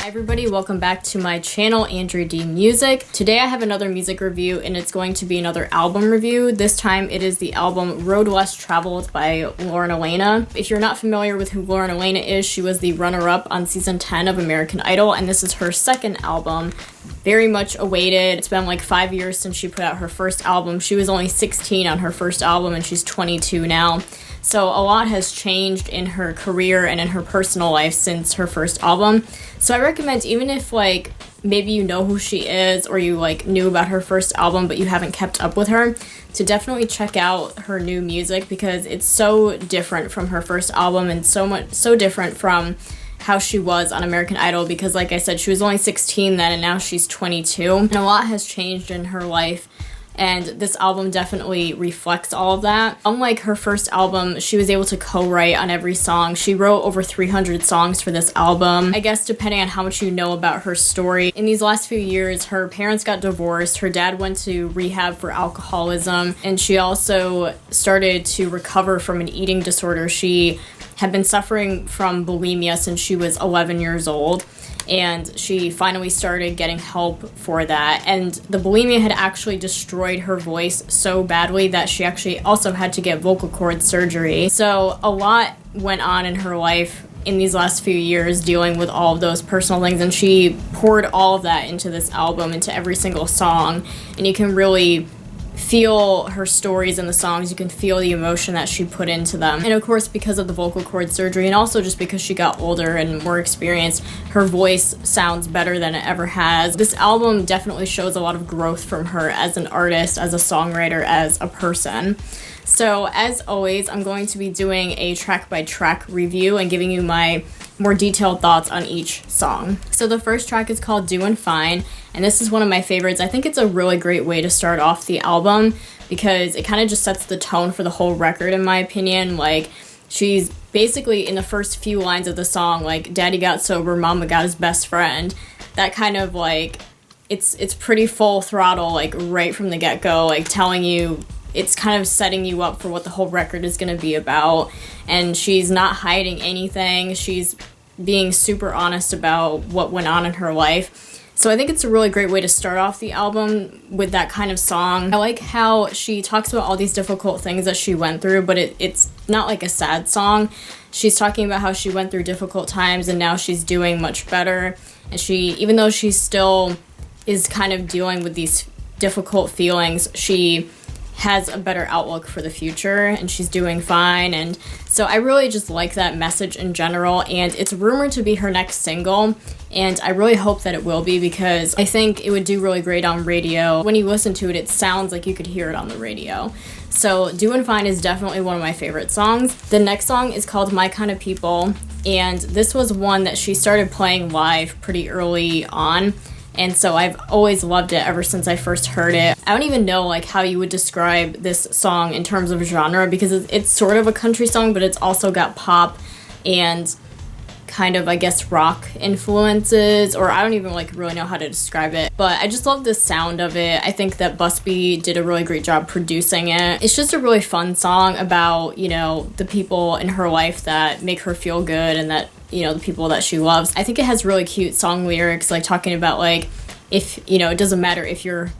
Hi everybody, welcome back to my channel, Andrew D Music. Today I have another music review and it's going to be another album review. This time it is the album Road Less Traveled by Lauren Alaina. If you're not familiar with who Lauren Alaina is, she was the runner-up on season 10 of American Idol and this is her second album. Very much awaited. It's been like 5 years since she put out her first album. She was only 16 on her first album and she's 22 now. So a lot has changed in her career and in her personal life since her first album. So I recommend, even if like maybe you know who she is or you like knew about her first album but you haven't kept up with her, to definitely check out her new music because it's so different from her first album and so different from how she was on American Idol, because like I said, she was only 16 then and now she's 22 and a lot has changed in her life. And this album definitely reflects all of that. Unlike her first album, she was able to co-write on every song. She wrote over 300 songs for this album. I guess depending on how much you know about her story. In these last few years, her parents got divorced. Her dad went to rehab for alcoholism. And she also started to recover from an eating disorder. She had been suffering from bulimia since she was 11 years old. And she finally started getting help for that. And the bulimia had actually destroyed her voice so badly that she actually also had to get vocal cord surgery. So a lot went on in her life in these last few years dealing with all of those personal things. And she poured all of that into this album, into every single song. And you can really feel her stories in the songs. You can feel the emotion that she put into them. And of course, because of the vocal cord surgery and also just because she got older and more experienced, her voice sounds better than it ever has. This album definitely shows a lot of growth from her as an artist, as a songwriter, as a person. So as always, I'm going to be doing a track-by-track review and giving you my more detailed thoughts on each song. So the first track is called Doin' Fine, and this is one of my favorites. I think it's a really great way to start off the album because it kind of just sets the tone for the whole record, in my opinion. Like, she's basically in the first few lines of the song, like, Daddy got sober, Mama got his best friend. That kind of, like, it's pretty full throttle, like, right from the get-go, like, telling you, it's kind of setting you up for what the whole record is going to be about. And she's not hiding anything. She's being super honest about what went on in her life. So I think it's a really great way to start off the album with that kind of song. I like how she talks about all these difficult things that she went through, but it's not like a sad song. She's talking about how she went through difficult times and now she's doing much better. And she, even though she still is kind of dealing with these difficult feelings, she has a better outlook for the future and she's doing fine. And so I really just like that message in general, and it's rumored to be her next single, and I really hope that it will be because I think it would do really great on radio. When you listen to it, it sounds like you could hear it on the radio. So Doin' Fine is definitely one of my favorite songs. The next song is called My Kind of People, and this was one that she started playing live pretty early on. And so I've always loved it ever since I first heard it. I don't even know like how you would describe this song in terms of genre because it's sort of a country song, but it's also got pop and kind of, I guess, rock influences, or I don't even like really know how to describe it. But I just love the sound of it. I think that Busby did a really great job producing it. It's just a really fun song about, you know, the people in her life that make her feel good and that, you know, the people that she loves. I think it has really cute song lyrics, like talking about like, if, you know, it doesn't matter if you're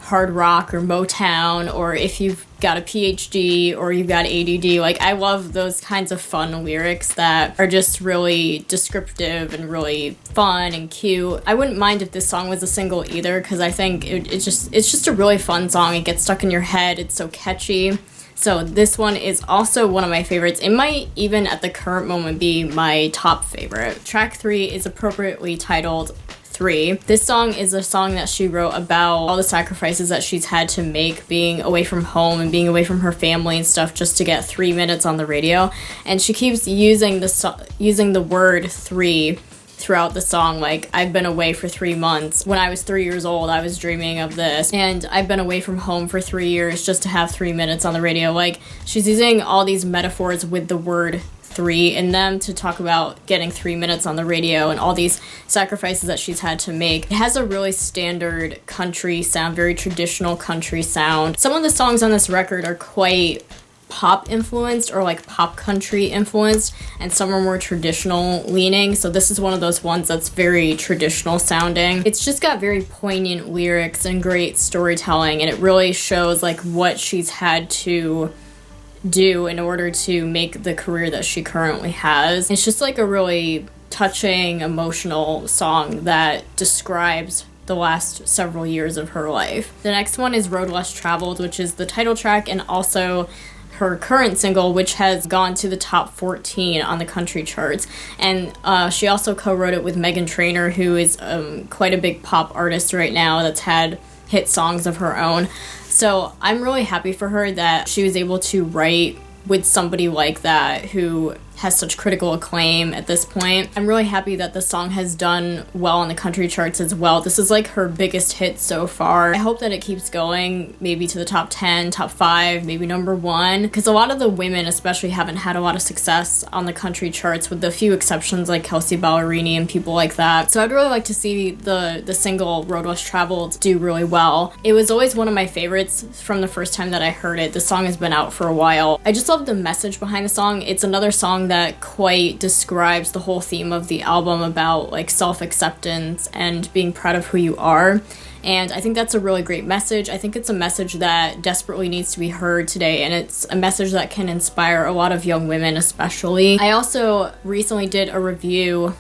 hard rock or Motown or if you've got a PhD or you've got ADD. Like, I love those kinds of fun lyrics that are just really descriptive and really fun and cute. I wouldn't mind if this song was a single either because I think it's just a really fun song. It gets stuck in your head. It's so catchy. So this one is also one of my favorites. It might even at the current moment be my top favorite. Track 3 is appropriately titled 3. This song is a song that she wrote about all the sacrifices that she's had to make being away from home and being away from her family and stuff just to get 3 minutes on the radio. And she keeps using the word 3 throughout the song, like, I've been away for 3 months. When I was 3 years old, I was dreaming of this, and I've been away from home for 3 years just to have 3 minutes on the radio. Like, she's using all these metaphors with the word 3 in them to talk about getting 3 minutes on the radio and all these sacrifices that she's had to make. It has a really standard country sound, very traditional country sound. Some of the songs on this record are quite pop influenced or like pop country influenced, and some are more traditional leaning. So this is one of those ones that's very traditional sounding. It's just got very poignant lyrics and great storytelling, and it really shows like what she's had to do in order to make the career that she currently has. It's just like a really touching, emotional song that describes the last several years of her life. The next one is Road Less Traveled, which is the title track and also her current single, which has gone to the top 14 on the country charts. And she also co-wrote it with Meghan Trainor, who is quite a big pop artist right now that's had hit songs of her own. So I'm really happy for her that she was able to write with somebody like that who has such critical acclaim at this point. I'm really happy that the song has done well on the country charts as well. This is like her biggest hit so far. I hope that it keeps going, maybe to the top 10, top 5, maybe number 1, because a lot of the women especially haven't had a lot of success on the country charts, with a few exceptions like Kelsey Ballerini and people like that. So I'd really like to see the single Road Less Traveled do really well. It was always one of my favorites from the first time that I heard it. The song has been out for a while. I just love the message behind the song. It's another song that quite describes the whole theme of the album about like self-acceptance and being proud of who you are. And I think that's a really great message. I think it's a message that desperately needs to be heard today, and it's a message that can inspire a lot of young women especially. I also recently did a review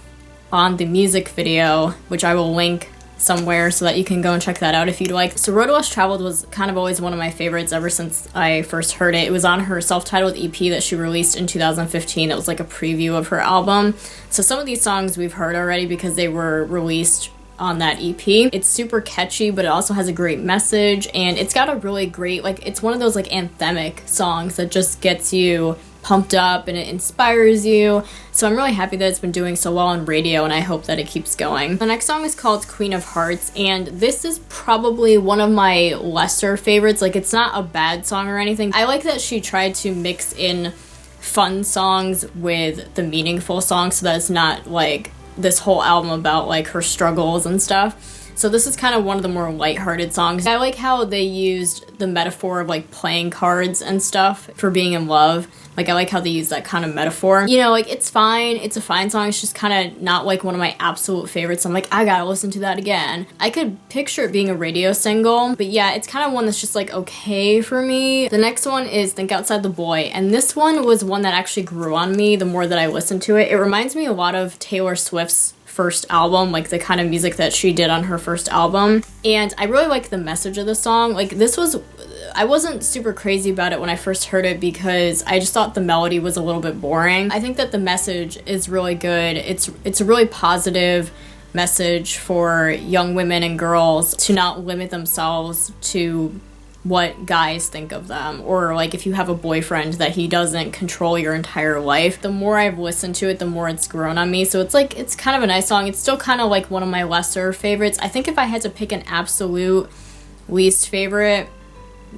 on the music video, which I will link somewhere so that you can go and check that out if you'd like. So Road Less Traveled was kind of always one of my favorites ever since I first heard it. It was on her self-titled EP that she released in 2015. It was like a preview of her album. So some of these songs we've heard already because they were released on that EP. It's super catchy, but it also has a great message, and it's got a really great, like, it's one of those like anthemic songs that just gets you pumped up and it inspires you. So I'm really happy that it's been doing so well on radio, and I hope that it keeps going. The next song is called Queen of Hearts, and this is probably one of my lesser favorites. Like, it's not a bad song or anything. I like that she tried to mix in fun songs with the meaningful songs so that it's not like this whole album about like her struggles and stuff. So this is kind of one of the more lighthearted songs. I like how they used the metaphor of like playing cards and stuff for being in love. Like, I like how they use that kind of metaphor. You know, like, it's fine. It's a fine song. It's just kind of not like one of my absolute favorites. I'm like, I gotta listen to that again. I could picture it being a radio single, but yeah, it's kind of one that's just like okay for me. The next one is Think Outside the Boy, and this one was one that actually grew on me the more that I listened to it. It reminds me a lot of Taylor Swift's first album, like the kind of music that she did on her first album. And I really like the message of the song. Like, I wasn't super crazy about it when I first heard it because I just thought the melody was a little bit boring. I think that the message is really good. It's a really positive message for young women and girls to not limit themselves to what guys think of them, or like if you have a boyfriend, that he doesn't control your entire life. The more I've listened to it, the more it's grown on me. So it's like, it's kind of a nice song. It's still kind of like one of my lesser favorites. I think if I had to pick an absolute least favorite,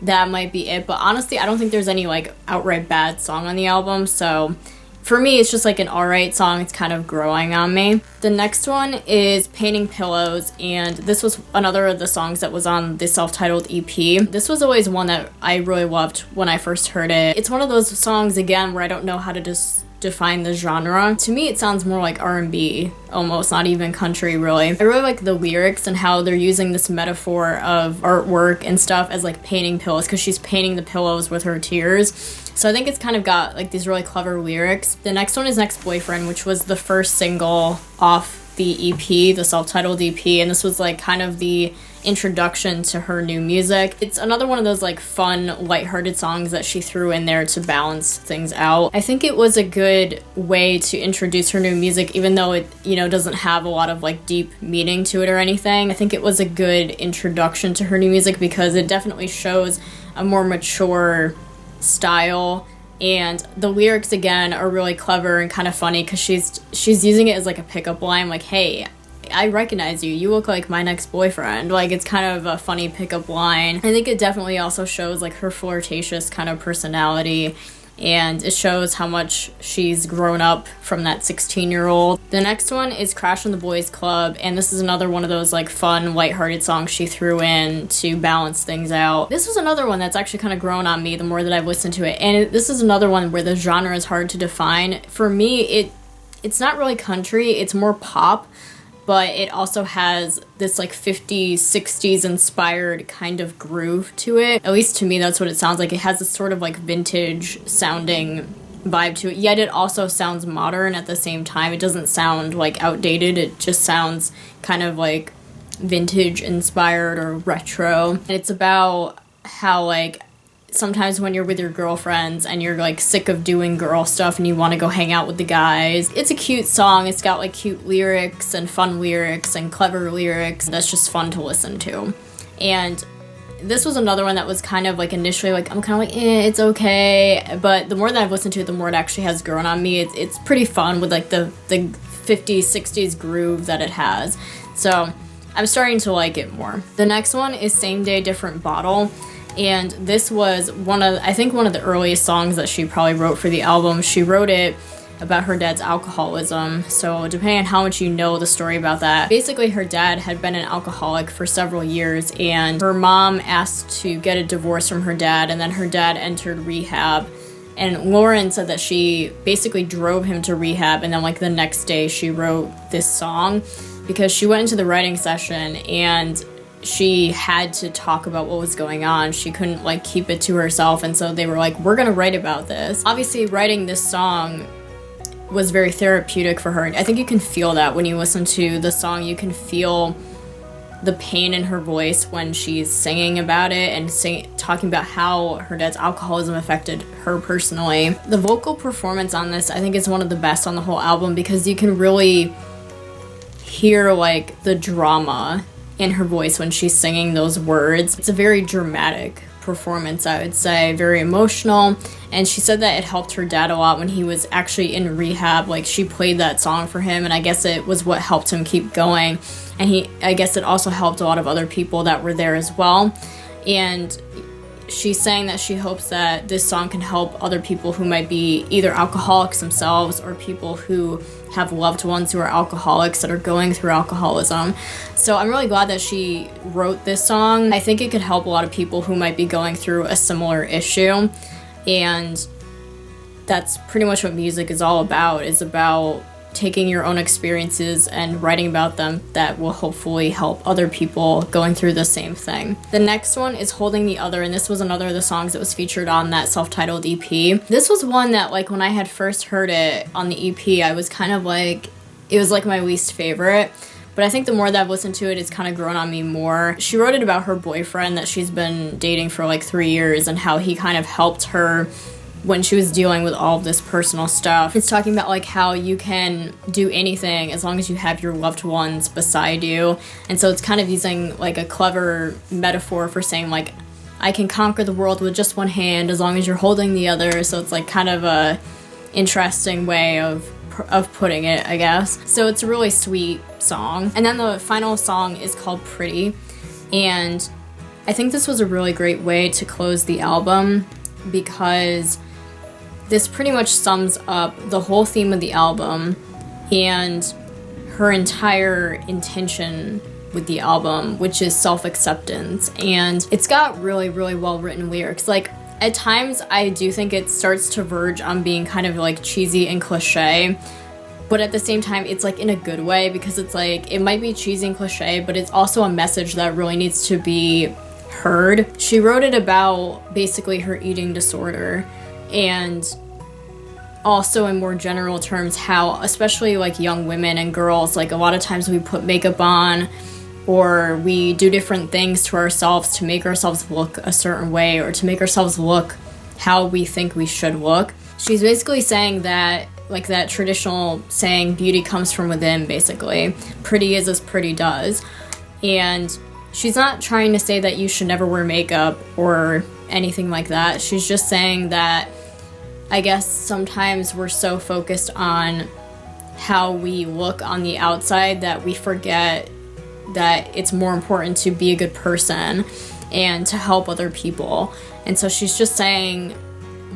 that might be it. But honestly, I don't think there's any like outright bad song on the album. So for me, it's just like an alright song. It's kind of growing on me. The next one is Painting Pillows, and this was another of the songs that was on the self-titled EP. This was always one that I really loved when I first heard it. It's one of those songs, again, where I don't know how to just define the genre. To me, it sounds more like R&B, almost, not even country, really. I really like the lyrics and how they're using this metaphor of artwork and stuff as like painting pillows, because she's painting the pillows with her tears. So I think it's kind of got like these really clever lyrics. The next one is Next Boyfriend, which was the first single off the EP, the self-titled EP, and this was like kind of the introduction to her new music. It's another one of those like fun, lighthearted songs that she threw in there to balance things out. I think it was a good way to introduce her new music, even though it, you know, doesn't have a lot of like deep meaning to it or anything. I think it was a good introduction to her new music because it definitely shows a more mature style, and the lyrics again are really clever and kind of funny because she's using it as like a pickup line, like, hey, I recognize you, you look like my next boyfriend. Like, it's kind of a funny pickup line. I think it definitely also shows like her flirtatious kind of personality and it shows how much she's grown up from that 16-year-old. The next one is Crash in the Boys Club, and this is another one of those like fun, lighthearted songs she threw in to balance things out. This was another one that's actually kind of grown on me the more that I've listened to it, and this is another one where the genre is hard to define. For me, it's not really country, it's more pop, but it also has this like 50s, 60s inspired kind of groove to it. At least to me, that's what it sounds like. It has this sort of like vintage sounding vibe to it, yet it also sounds modern at the same time. It doesn't sound like outdated, it just sounds kind of like vintage inspired or retro. And it's about how like sometimes when you're with your girlfriends and you're like sick of doing girl stuff and you want to go hang out with the guys. It's a cute song. It's got like cute lyrics and fun lyrics and clever lyrics. That's just fun to listen to. And this was another one that was kind of like initially like I'm kind of like it's okay, but the more that I've listened to it, the more it actually has grown on me. It's pretty fun with like the 50s, 60s groove that it has. So I'm starting to like it more. The next one is Same Day Different Bottle. And this was one of the earliest songs that she probably wrote for the album. She wrote it about her dad's alcoholism. So depending on how much you know the story about that, basically her dad had been an alcoholic for several years, and her mom asked to get a divorce from her dad, and then her dad entered rehab. And Lauren said that she basically drove him to rehab, and then like the next day she wrote this song because she went into the writing session and she had to talk about what was going on. She couldn't like keep it to herself, and so they were like, we're gonna write about this. Obviously writing this song was very therapeutic for her. I think you can feel that when you listen to the song. You can feel the pain in her voice when she's singing about it and talking about how her dad's alcoholism affected her personally. The vocal performance on this I think is one of the best on the whole album because you can really hear like the drama in her voice when she's singing those words. It's a very dramatic performance, I would say, very emotional. And she said that it helped her dad a lot when he was actually in rehab. Like she played that song for him, and I guess it was what helped him keep going. And I guess it also helped a lot of other people that were there as well. And she's saying that she hopes that this song can help other people who might be either alcoholics themselves or people who have loved ones who are alcoholics that are going through alcoholism. So I'm really glad that she wrote this song. I think it could help a lot of people who might be going through a similar issue. And that's pretty much what music is all about. It's about taking your own experiences and writing about them that will hopefully help other people going through the same thing. The next one is Holding the Other, and this was another of the songs that was featured on that self-titled EP. This was one that like when I had first heard it on the EP, I was kind of like, it was like my least favorite. But I think the more that I've listened to it, it's kind of grown on me more. She wrote it about her boyfriend that she's been dating for like 3 years and how he kind of helped her when she was dealing with all of this personal stuff. It's talking about like how you can do anything as long as you have your loved ones beside you. And so it's kind of using like a clever metaphor for saying like, I can conquer the world with just one hand as long as you're holding the other. So it's like kind of a interesting way of putting it, I guess. So it's a really sweet song. And then the final song is called Pretty. And I think this was a really great way to close the album because this pretty much sums up the whole theme of the album and her entire intention with the album, which is self-acceptance. And it's got really, really well-written lyrics. Like, at times, I do think it starts to verge on being kind of, like, cheesy and cliche, but at the same time, it's, like, in a good way, because it's, like, it might be cheesy and cliche, but it's also a message that really needs to be heard. She wrote it about, basically, her eating disorder, and also in more general terms how, especially like young women and girls, like a lot of times we put makeup on or we do different things to ourselves to make ourselves look a certain way or to make ourselves look how we think we should look. She's basically saying that, like that traditional saying, beauty comes from within, basically. Pretty is as pretty does. And she's not trying to say that you should never wear makeup or anything like that. She's just saying that I guess sometimes we're so focused on how we look on the outside that we forget that it's more important to be a good person and to help other people. And so she's just saying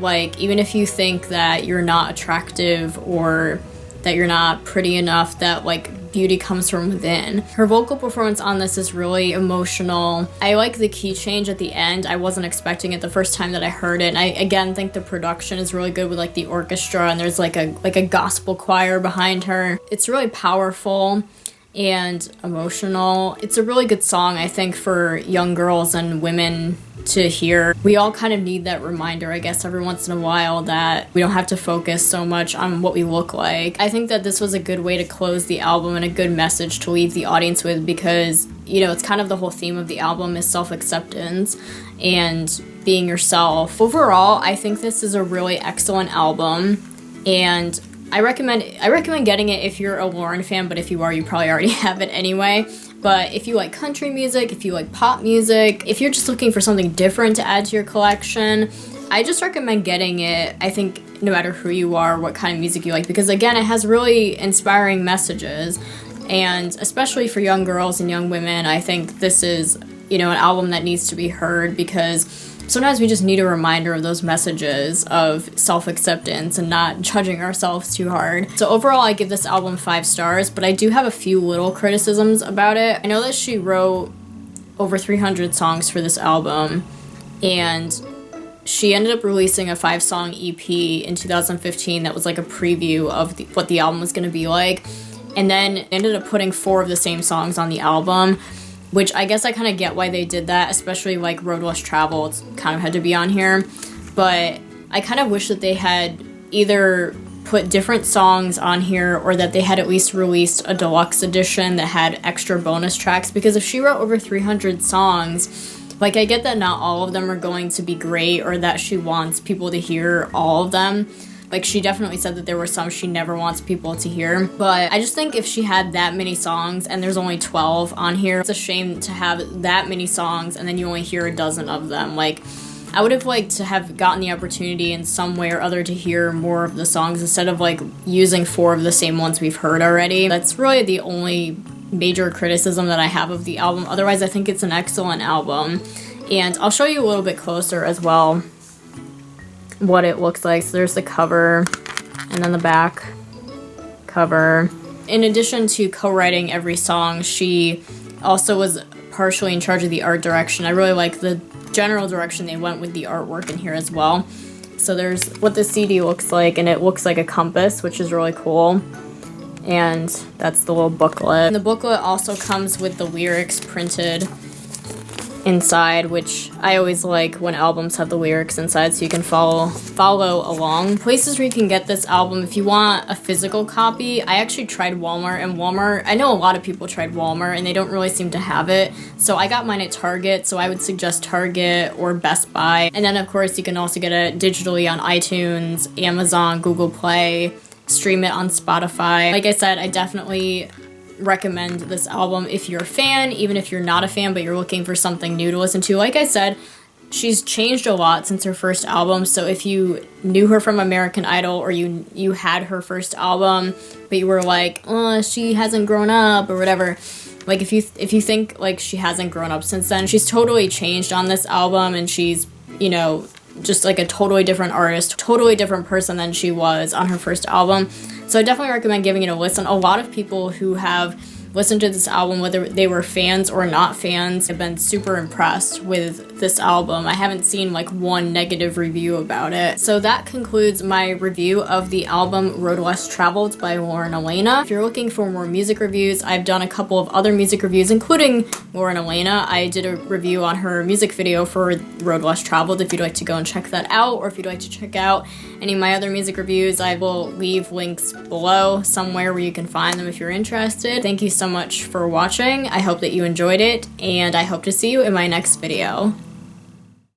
Like, even if you think that you're not attractive or that you're not pretty enough, that like beauty comes from within. Her vocal performance on this is really emotional. I like the key change at the end. I wasn't expecting it the first time that I heard it. And I again think the production is really good with like the orchestra, and there's like a gospel choir behind her. It's really powerful and emotional. It's a really good song, I think, for young girls and women to hear. We all kind of need that reminder, I guess, every once in a while, that we don't have to focus so much on what we look like. I think that this was a good way to close the album and a good message to leave the audience with, because, you know, it's kind of the whole theme of the album is self-acceptance and being yourself. Overall, I think this is a really excellent album, and I recommend getting it if you're a Lauren fan, but if you are, you probably already have it anyway. But if you like country music, if you like pop music, if you're just looking for something different to add to your collection, I just recommend getting it. I think no matter who you are, what kind of music you like, because again, it has really inspiring messages, and especially for young girls and young women, I think this is, you know, an album that needs to be heard, because sometimes we just need a reminder of those messages of self-acceptance and not judging ourselves too hard. So overall, I give this album 5 stars, but I do have a few little criticisms about it. I know that she wrote over 300 songs for this album, and she ended up releasing a 5-song EP in 2015 that was like a preview of what the album was going to be like, and then ended up putting 4 of the same songs on the album, which I guess I kind of get why they did that, especially like Road Less Traveled kind of had to be on here. But I kind of wish that they had either put different songs on here, or that they had at least released a deluxe edition that had extra bonus tracks, because if she wrote over 300 songs, like, I get that not all of them are going to be great, or that she wants people to hear all of them. Like, she definitely said that there were some she never wants people to hear. But I just think if she had that many songs, and there's only 12 on here, it's a shame to have that many songs and then you only hear a dozen of them. Like, I would have liked to have gotten the opportunity in some way or other to hear more of the songs, instead of like using 4 of the same ones we've heard already. That's really the only major criticism that I have of the album. Otherwise, I think it's an excellent album. And I'll show you a little bit closer as well what it looks like. So there's the cover, and then the back cover. In addition to co-writing every song, she also was partially in charge of the art direction. I really like the general direction they went with the artwork in here as well. So there's what the CD looks like, and it looks like a compass, which is really cool. And that's the little booklet. And the booklet also comes with the lyrics printed inside, which I always like when albums have the lyrics inside, so you can follow along. Places where you can get this album, if you want a physical copy, I actually tried Walmart, and Walmart, I know a lot of people tried Walmart and they don't really seem to have it, so I got mine at Target. So I would suggest Target or Best Buy. And then of course you can also get it digitally on iTunes, Amazon, Google Play, stream it on Spotify. Like I said, I definitely recommend this album if you're a fan, even if you're not a fan but you're looking for something new to listen to. Like I said, she's changed a lot since her first album, so if you knew her from American Idol, or you had her first album but you were like, oh, she hasn't grown up or whatever, like if you think like she hasn't grown up since then, she's totally changed on this album, and she's, you know, just like a totally different artist, totally different person than she was on her first album. So I definitely recommend giving it a listen. A lot of people who have listened to this album, whether they were fans or not fans, have been super impressed with this album. I haven't seen like one negative review about it. So that concludes my review of the album Road Less Traveled by Lauren Alaina. If you're looking for more music reviews, I've done a couple of other music reviews, including Lauren Alaina. I did a review on her music video for Road Less Traveled if you'd like to go and check that out, or if you'd like to check out any of my other music reviews, I will leave links below somewhere where you can find them if you're interested. Thank you so much for watching. I hope that you enjoyed it, and I hope to see you in my next video.